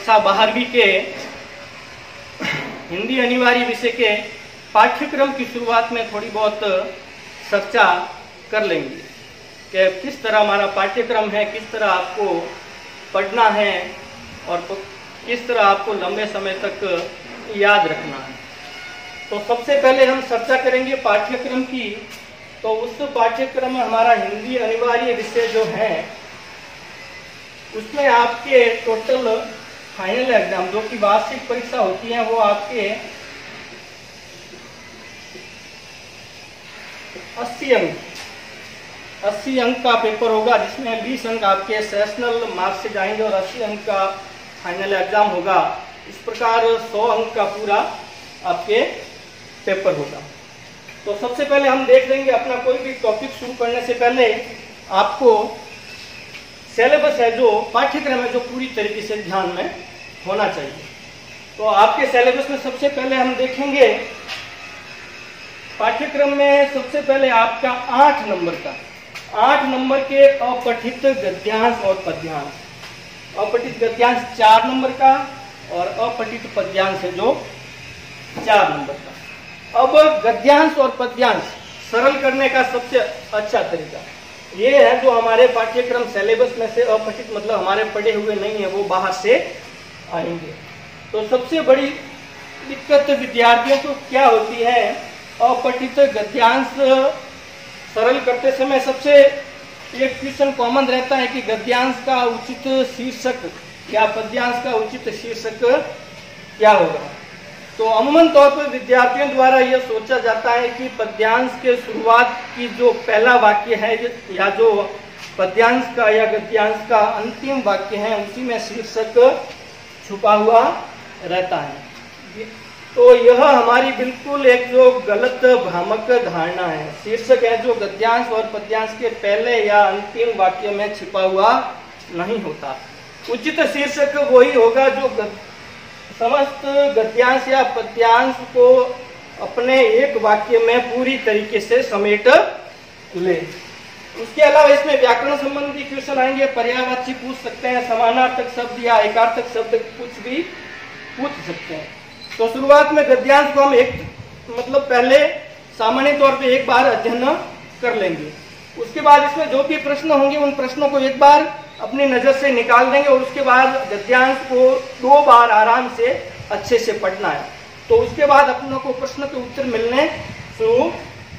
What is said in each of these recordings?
कक्षा 12वीं के हिंदी अनिवार्य विषय के पाठ्यक्रम की शुरुआत में थोड़ी बहुत चर्चा कर लेंगे कि किस तरह हमारा पाठ्यक्रम है, किस तरह आपको पढ़ना है और किस तरह आपको लंबे समय तक याद रखना है। तो सबसे पहले हम चर्चा करेंगे पाठ्यक्रम की। तो उस पाठ्यक्रम में हमारा हिंदी अनिवार्य विषय जो है उसमें आपके टोटल फाइनल एग्जाम जो कि वार्षिक परीक्षा होती है वो आपके 80 अंक का पेपर होगा, जिसमें 20 अंक आपके सेशनल मार्क्स से जाएंगे और 80 अंक का फाइनल एग्जाम होगा। इस प्रकार 100 अंक का पूरा आपके पेपर होगा। तो सबसे पहले हम देख लेंगे अपना कोई भी टॉपिक शुरू करने से पहले आपको सिलेबस है, जो पाठ्यक्रम है, जो पूरी तरीके से ध्यान में होना चाहिए। तो आपके सिलेबस में सबसे पहले हम देखेंगे पाठ्यक्रम में सबसे पहले आपका 8 नंबर के अपठित गद्यांश और पद्यांश। अपठित गद्यांश 4 नंबर का और अपठित पद्यांश है जो 4 नंबर का। अब गद्यांश और पद्यांश सरल करने का सबसे अच्छा तरीका ये है, जो हमारे पाठ्यक्रम सिलेबस में से अपठित मतलब हमारे पढ़े हुए नहीं है वो बाहर से आएंगे। तो सबसे बड़ी दिक्कत विद्यार्थियों को क्या होती है, अपठित गद्यांश सरल करते समय सबसे एक क्वेश्चन कॉमन रहता है कि गद्यांश का उचित शीर्षक या पद्यांश का उचित शीर्षक क्या होगा। तो अमूमन तौर पर विद्यार्थियों द्वारा यह सोचा जाता है कि पद्यांश के शुरुआत की जो पहला वाक्य है या जो पद्यांश का या गद्यांश का अंतिम वाक्य है उसी में शीर्षक छुपा हुआ रहता है। तो यह हमारी बिल्कुल एक जो गलत भ्रामक धारणा है। शीर्षक है जो गद्यांश और पद्यांश के पहले या अंतिम वाक्य में छिपा हुआ नहीं होता। उचित शीर्षक वही होगा जो समस्त गद्यांश या पद्यांश को अपने एक वाक्य में पूरी तरीके से समेट ले। उसके अलावा इसमें व्याकरण संबंधी क्वेश्चन आएंगे, पर्यायवाची पूछ सकते हैं, समानार्थक शब्द या एकार्थक शब्द कुछ भी पूछ सकते हैं। तो शुरुआत में गद्यांश को हम पहले सामान्य तौर पे एक बार अध्ययन कर लेंगे। उसके बाद इसमें जो भी प्रश्न होंगे उन प्रश्नों को एक बार अपनी नजर से निकाल देंगे और उसके बाद गद्यांश को 2 बार आराम से अच्छे से पढ़ना है। तो उसके बाद अपनों को प्रश्न के उत्तर मिलने शुरू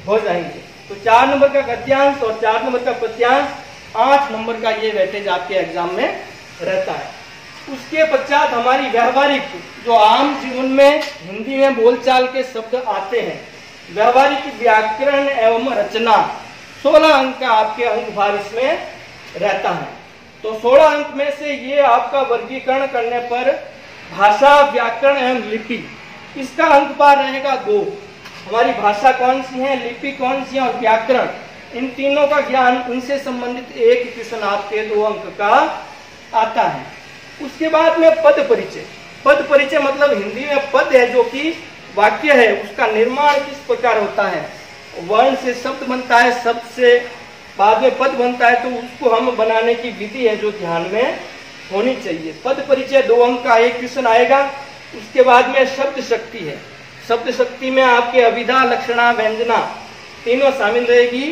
हो जाएंगे। तो 4 नंबर का गद्यांश और 4 नंबर का पद्यांश, 8 नंबर का ये वेटेज आपके एग्जाम में रहता है। उसके पश्चात हमारी व्यवहारिक जो आम जीवन में हिंदी में बोलचाल के शब्द आते हैं, व्यवहारिक व्याकरण एवं रचना, 16 अंक का आपके अंक भार इसमें रहता है। तो 16 अंक में से ये आपका वर्गीकरण करने पर भाषा, व्याकरण एवं लिपि, इसका अंक भार रहेगा 2। हमारी भाषा कौन सी है, लिपि कौन सी है और व्याकरण, इन तीनों का ज्ञान, उनसे संबंधित एक क्वेश्चन आपके 2 अंक का आता है। उसके बाद में पद परिचय मतलब हिंदी में पद है जो कि वाक्य है, उसका निर्माण किस प्रकार होता है। वर्ण से शब्द बनता है, शब्द से बाद में पद बनता है, तो उसको हम बनाने की विधि है जो ध्यान में होनी चाहिए। पद परिचय 2 अंक का एक क्वेश्चन आएगा। उसके बाद में शब्द शक्ति है। शब्द शक्ति में आपके अभिधा, लक्षणा, व्यंजना तीनों शामिल रहेगी।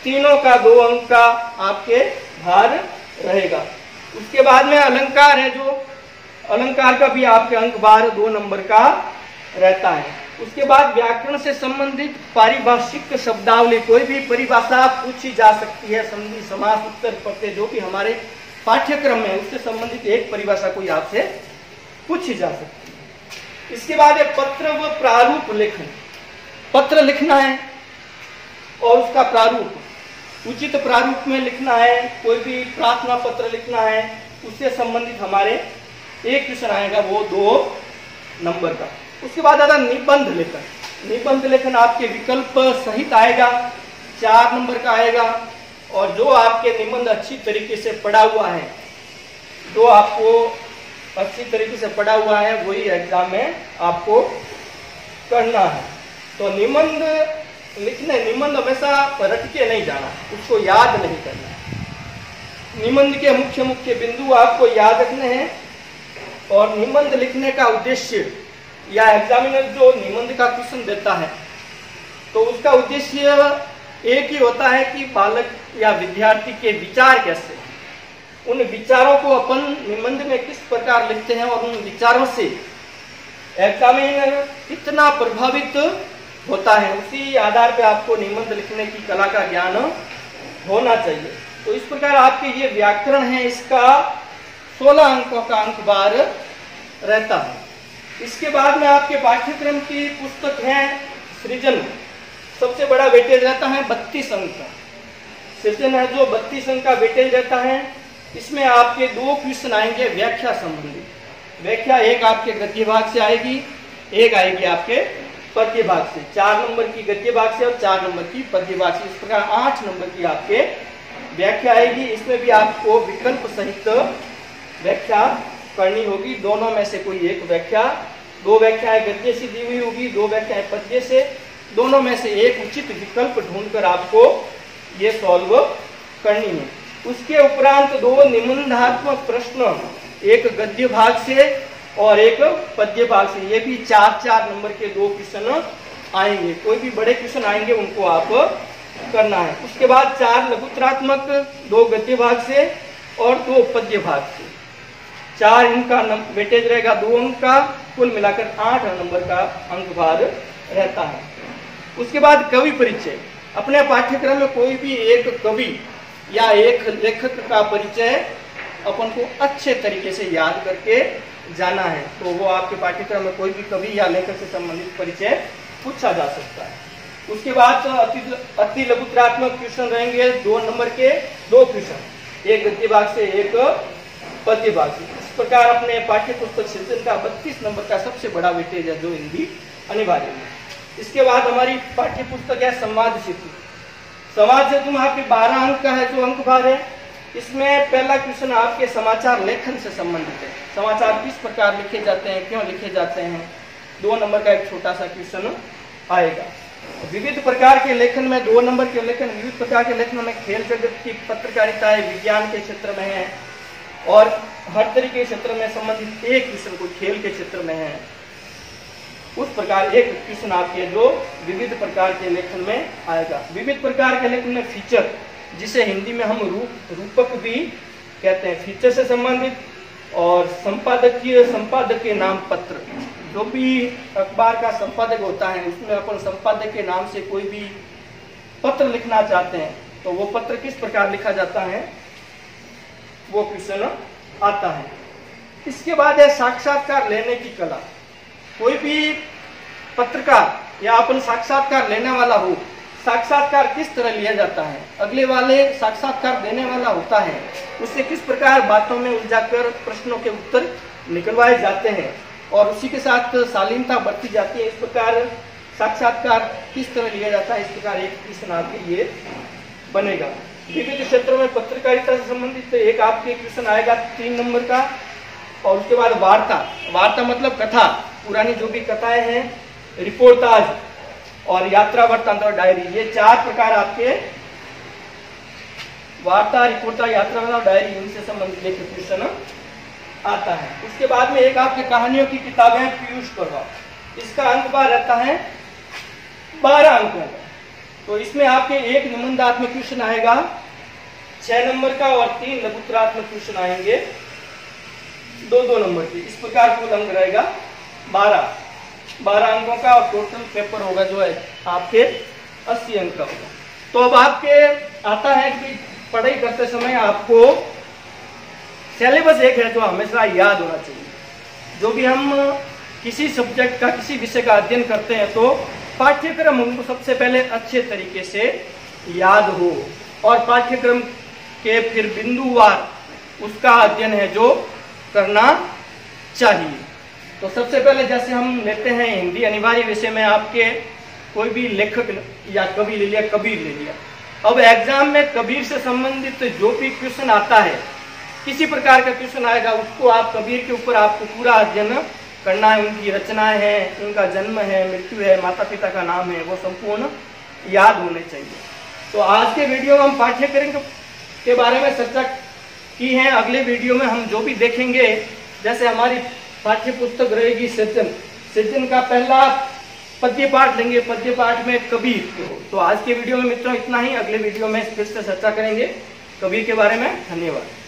तीनों का 2 अंक का आपके भार रहेगा। उसके बाद में अलंकार है, जो अलंकार का भी आपके अंक भार 2 नंबर का रहता है। उसके बाद व्याकरण से संबंधित पारिभाषिक शब्दावली, कोई भी परिभाषा पूछी जा सकती है, संधि, समास, उत्तर प्रत्यय, जो भी हमारे पाठ्यक्रम में उससे संबंधित एक परिभाषा कोई आपसे पूछी जा सकती है। इसके बाद है पत्र व प्रारूप लेखन। पत्र लिखना है और उसका प्रारूप उचित प्रारूप में लिखना है। कोई भी प्रार्थना पत्र लिखना है, उससे संबंधित हमारे एक क्वेश्चन आएगा वो 2 नंबर का। उसके बाद आता निबंध लेखन। निबंध लेखन आपके विकल्प सहित आएगा, 4 नंबर का आएगा। और जो आपके निबंध अच्छी तरीके से पढ़ा हुआ है, जो आपको अच्छी तरीके से पढ़ा हुआ है, वही एग्जाम में आपको करना है। तो निबंध निबंध हमेशा रट के नहीं जाना, उसको याद नहीं करना। निबंध के मुख्य बिंदु आपको याद रखने हैं और निबंध लिखने का उद्देश्य या एग्जामिनर जो निबंध का क्वेश्चन देता है तो उसका उद्देश्य एक ही होता है कि बालक या विद्यार्थी के विचार कैसे, उन विचारों को अपन निबंध में किस प्रकार लिखते हैं और उन विचारों से एग्जामिनर कितना प्रभावित होता है, उसी आधार पे आपको निबंध लिखने की कला का ज्ञान होना चाहिए। तो इस प्रकार आपके ये व्याकरण है, इसका 16 अंकों का अंकभार रहता है। इसके बाद में आपके पाठ्यक्रम की पुस्तक है सृजन, सबसे बड़ा वेटेज रहता है 32 अंक का। सृजन है जो 32 अंक का वेटेज रहता है। इसमें आपके 2 क्वेश्चन आएंगे व्याख्या संबंधी। व्याख्या एक आपके गद्य भाग से आएगी, एक आएगी आपके पद्य भाग से। 4 नंबर की गद्य भाग से और 4 नंबर की पद्य भाग से। इस प्रकार 8 नंबर की आपके व्याख्या आएगी। इसमें भी आपको विकल्प सहित व्याख्या करनी होगी। दोनों में से कोई एक व्याख्या, 2 व्याख्याएं गद्य से दी हुई होगी, 2 व्याख्याएं पद्य से, दोनों में से एक उचित विकल्प ढूंढकर आपको ये सॉल्व करनी है। उसके उपरांत 2 निबंधात्मक प्रश्न, एक गद्य भाग से और एक पद्य भाग से। ये भी 4-4 नंबर के 2 क्वेश्चन आएंगे। कोई भी बड़े क्वेश्चन आएंगे उनको आप करना है। उसके बाद 4 लघुत्रात्मक, 2 गद्य भाग से और 2 पद्य भाग से। 4 इनका वेटेज रहेगा 2 अंक का, कुल मिलाकर 8 नंबर का अंकभार रहता है। उसके बाद कवि परिचय। अपने पाठ्यक्रम में कोई भी एक कवि या एक लेखक का परिचय अपन को अच्छे तरीके से याद करके जाना है। तो वो आपके पाठ्यक्रम में कोई भी कवि या लेखक से संबंधित परिचय पूछा जा सकता है। उसके बाद अति लघुत्रात्मक क्वेश्चन रहेंगे 2 नंबर के 2 क्वेश्चन, एक गद्य भाग से एक पद्य भाग से। इस प्रकार अपने पाठ्य पुस्तक सृजन का 32 नंबर का सबसे बड़ा वेटेज है जो हिंदी अनिवार्य है। इसके बाद हमारी पाठ्य पुस्तक है संवाद सेतु। संवाद सेतु में आपके 12 अंक का है जो अंकभार है। इसमें पहला क्वेश्चन आपके समाचार लेखन से संबंधित है। समाचार किस प्रकार लिखे जाते हैं, क्यों लिखे जाते हैं, 2 नंबर का एक छोटा सा क्वेश्चन आएगा। विविध प्रकार के लेखन में 2 नंबर के लेखन, विविध प्रकार के लेखन में खेल जगत की पत्रकारिता है, विज्ञान के क्षेत्र में है और हर तरीके के क्षेत्र में संबंधित एक क्वेश्चन कोई खेल के क्षेत्र में है। उस प्रकार एक क्वेश्चन आपके जो विविध प्रकार के लेखन में आएगा। विविध प्रकार के लेखन में फीचर, जिसे हिंदी में हम रूपक भी कहते हैं, फीचर से संबंधित, और संपादक के नाम पत्र। जो भी अखबार का संपादक होता है उसमें अपन संपादक के नाम से कोई भी पत्र लिखना चाहते हैं तो वो पत्र किस प्रकार लिखा जाता है वो क्वेश्चन आता है। इसके बाद है साक्षात्कार लेने की कला। कोई भी पत्रकार या अपन साक्षात्कार लेने वाला हो, साक्षात्कार किस तरह लिया जाता है, अगले वाले साक्षात्कार देने वाला होता है उससे किस प्रकार बातों में उलझाकर प्रश्नों के उत्तर निकलवाए जाते हैं और उसी के साथ शालीनता बढ़ती जाती है। इस प्रकार साक्षात्कार किस तरह लिया जाता है, इस प्रकार एक क्वेश्चन आपके ये बनेगा। विभिन्न क्षेत्रों में पत्रकारिता से संबंधित एक आपके क्वेश्चन आएगा 3 नंबर का। और उसके बाद वार्ता मतलब कथा, पुरानी जो भी कथाएं हैं, रिपोर्टाज और यात्रा वृत्तांत और डायरी, ये 4 प्रकार आपके वार्ता, रिपोर्टाज, यात्रा और डायरी, इनसे संबंधित एक क्वेश्चन आता है। उसके बाद में एक आपके कहानियों की किताब है पीयूष प्रभा। इसका अंकभार रहता है 12 अंकों का। तो इसमें आपके एक निबंधात्मक क्वेश्चन आएगा 6 नंबर का और 3 लघुत्रात्मक क्वेश्चन आएंगे 2-2 नंबर के। इस प्रकार कुल अंक रहेगा 12 अंकों का और टोटल पेपर होगा जो है आपके 80 अंक का होगा। तो अब आपके आता है कि पढ़ाई करते समय आपको सिलेबस एक है जो हमेशा याद होना चाहिए। जो भी हम किसी सब्जेक्ट का, किसी विषय का अध्ययन करते हैं तो पाठ्यक्रम हमको सबसे पहले अच्छे तरीके से याद हो और पाठ्यक्रम के फिर बिंदुवार उसका अध्ययन है जो करना चाहिए। तो सबसे पहले जैसे हम लेते हैं हिंदी अनिवार्य विषय में आपके कोई भी लेखक या कवि ले लिया, कबीर ले लिया। अब एग्जाम में कबीर से संबंधित जो भी क्वेश्चन आता है, किसी प्रकार का क्वेश्चन आएगा, उसको आप कबीर के ऊपर आपको पूरा अध्ययन करना है। उनकी रचनाएं हैं, उनका जन्म है, मृत्यु है, माता पिता का नाम है, वो संपूर्ण याद होने चाहिए। तो आज के वीडियो में हम पाठ्यक्रम के बारे में चर्चा की है। अगले वीडियो में हम जो भी देखेंगे, जैसे हमारी पाठ्य पुस्तक रहेगी सज्जन। सज्जन का पहला पद्य पाठ लेंगे, पद्य पाठ में कबीर। तो आज के वीडियो में मित्रों इतना ही, अगले वीडियो में फिर से चर्चा करेंगे कबीर के बारे में। धन्यवाद।